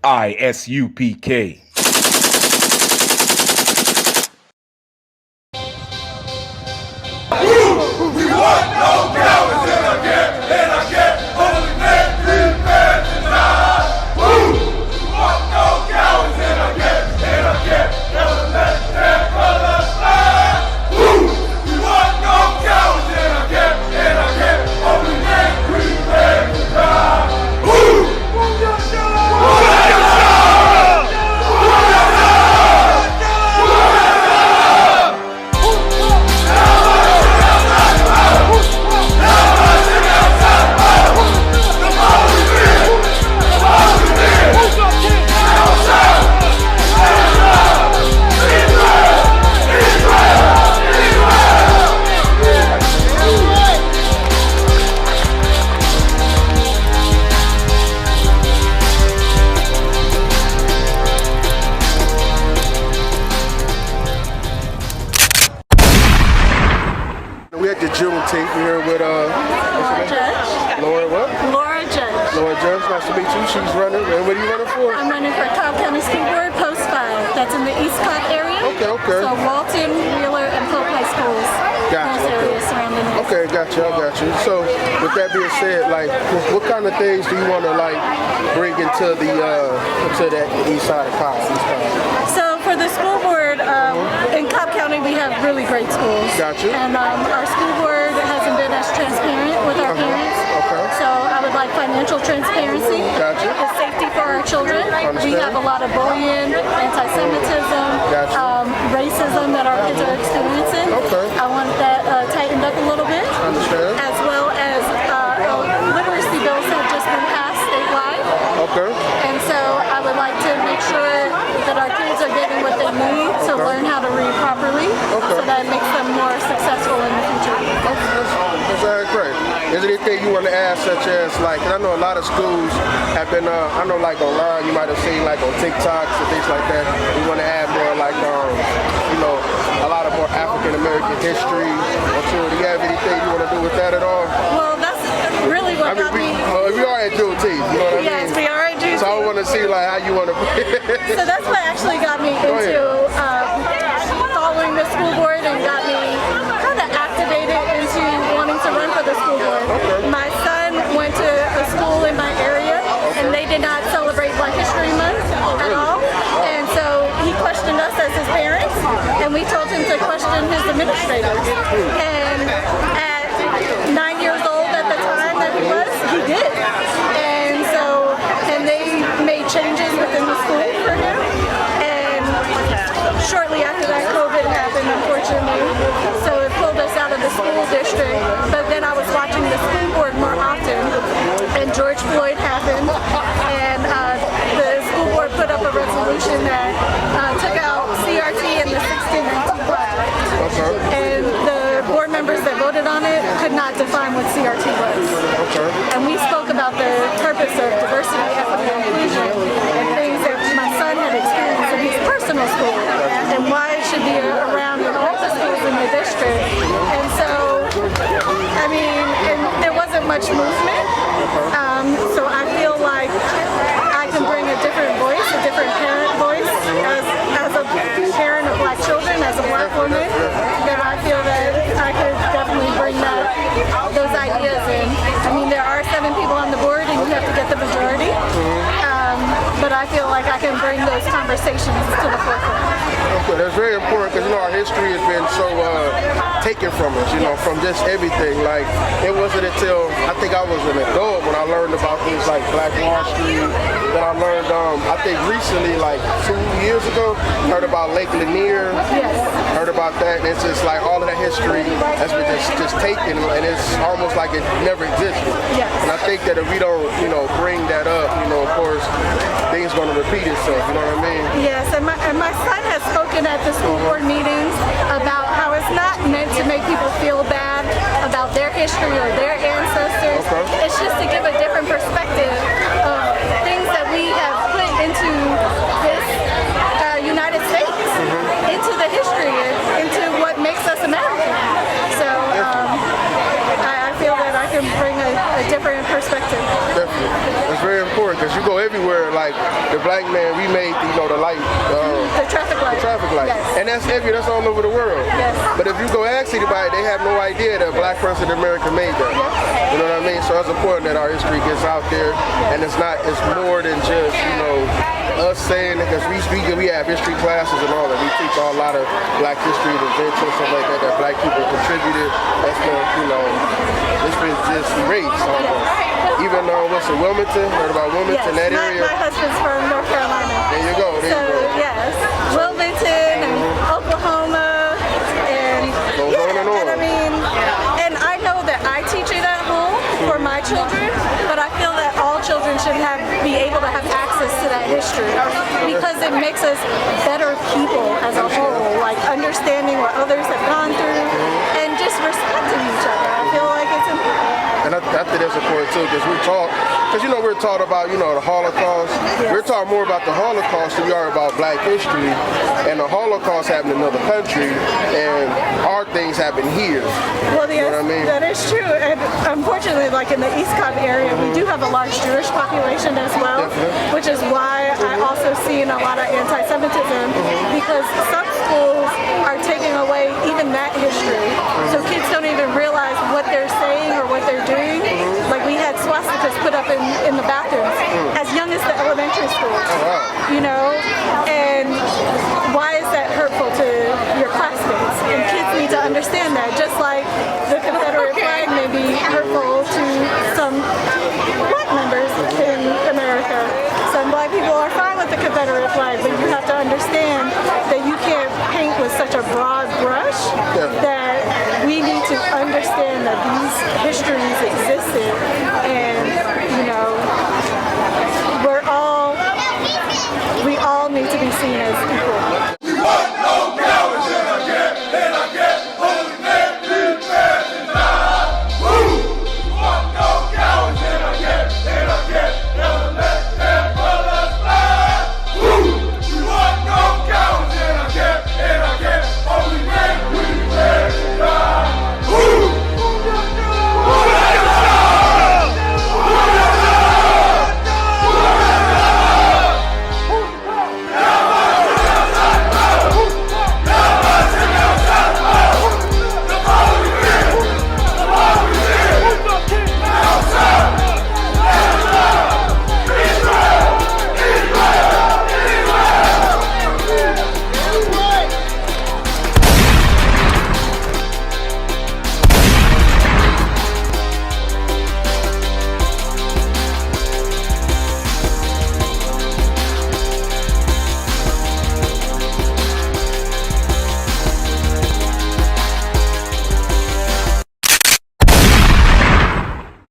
I.S.U.P.K. We want no cowards in our camp, in our camp. Holy men, defend the side. We want no cowards in our camp, in our camp. Never let them call us back. We want no cowards in our camp, in our camp. Holy men, defend the side. We at the Juneteenth. We're here with Laura Judge. Laura what? Laura Judge. Laura Judge. Nice to meet you. She's running. And what are you running for? I'm running for Cobb County School Board, Post 5. That's in the I.S.U.P.K area. Okay. So Walton, Wheeler, and Pope High Schools. Gotcha. Those areas surrounding it. Okay, I got you. So with that being said, like, what kind of things do you want to like bring into the to that east side of Cobb? So for the school board, in Cobb County we have really great schools. Gotcha. And our school board hasn't been as transparent with our parents. Okay. So I would like financial transparency. Gotcha. And safety for our children. Understand. We have a lot of bullying, anti-Semitism, Gotcha. Racism that our kids are experiencing. Okay. I want that tightened up a little bit. Understand. As well as literacy bills have just been passed statewide. Okay. And so I would like to make sure that our kids are getting what they need to learn how to read properly, so that it makes them more successful in the future. That's very great. Is there anything you want to add, such as like, I know a lot of schools have been, I know like online, you might have seen like on TikToks and things like that. We want to add more like, a lot of more African American history. Do you have anything you want to do with that at all? Well, that's really what got me. We are at Juneteenth, you know what I mean? Yes, we are at Juneteenth. So I want to see like how you want to. So that's what actually got me into following the school board and got me kind of activated into wanting to run for the school board. My son went to a school in my area and they did not celebrate Black History Month at all. And so he questioned us as his parents and we told him to question his administrators. And at 9 years old at the time that he did. And they made changes within the school for him. And shortly after that, COVID happened, unfortunately. So it pulled us out of the school district. But then I was watching the school board more often. And George Floyd happened. And the school board put up a resolution that took out CRT and the 1619 project. And the board members that voted on it could not define what CRT was. And we spoke about the purpose of diversity, equity, and inclusion, and things that my son had experienced in his personal school, and why it should be around in all the schools in the district. And so, I mean, and there wasn't much movement, so I feel like I can bring a different voice, a different parent voice, as a parent of Black children, as a Black woman, that I feel that I could definitely bring those ideas in. I mean, there are 7 people on the board and you have to get the majority, but I feel like I can bring those conversations to the forefront. Okay, that's very important because our history has been so taken from us, from just everything. Like, it wasn't until I think I was an adult when I learned about things like Black Wall Street, that I learned, I think recently, like 2 years ago, heard about Lake Lanier, heard about that, and it's just like all of that history has been just taken, and it's almost like it never existed. And I think that if we don't, bring that up, of course, things going to repeat itself, you know what I mean? Yes, and my son has spoken at the school board meetings about how it's not meant to make people feel bad about their history or their ancestors. It's just to give a different perspective of things that we have put into this United States, into the history, into what makes us American. So I feel that I can bring a different perspective. Definitely. It's very important. important because you go everywhere. Like the black man, we made the light, The traffic light. traffic light, Yes. and that's all over the world. Yes. But if you go ask anybody, they have no idea that a black person in America made that. You know what I mean? So it's important that our history gets out there, and it's more than just us saying it, because we have history classes and all that. We teach a lot of black history and events and stuff like that black people contributed. That's it's been just erased almost. Even what's it, Wilmington? Heard about Wilmington, that area? My husband's from North Carolina. There you go. Yes, Wilmington and Oklahoma and and I mean, and I know that I teach it at home for my children, but I feel that all children should be able to have access to that history because it makes us better people as a whole, like understanding what others have gone through and just respecting each other. I feel like it's important. And I think that's important too, because we're taught about, the Holocaust. Yes. We're taught more about the Holocaust than we are about black history. And the Holocaust happened in another country, and our things happen here. Well, you know what I mean? That is true. And unfortunately, like in the East Coast area, we do have a large Jewish population as well, which is why I also see a lot of anti-Semitism, because some schools are taking away even that history. So kids don't even realize what they're saying or what they're doing. Like we had swastikas put up in the bathrooms as young as the elementary schools. And why is that hurtful to your classmates? And kids need to understand that, just like the Confederate flag may be hurtful to some black members in America. Some black people are fine with the Confederate flag, but you have to understand that you can't paint with such a broad brush, that we need to understand that these histories existed, and we all need to be seen as equal.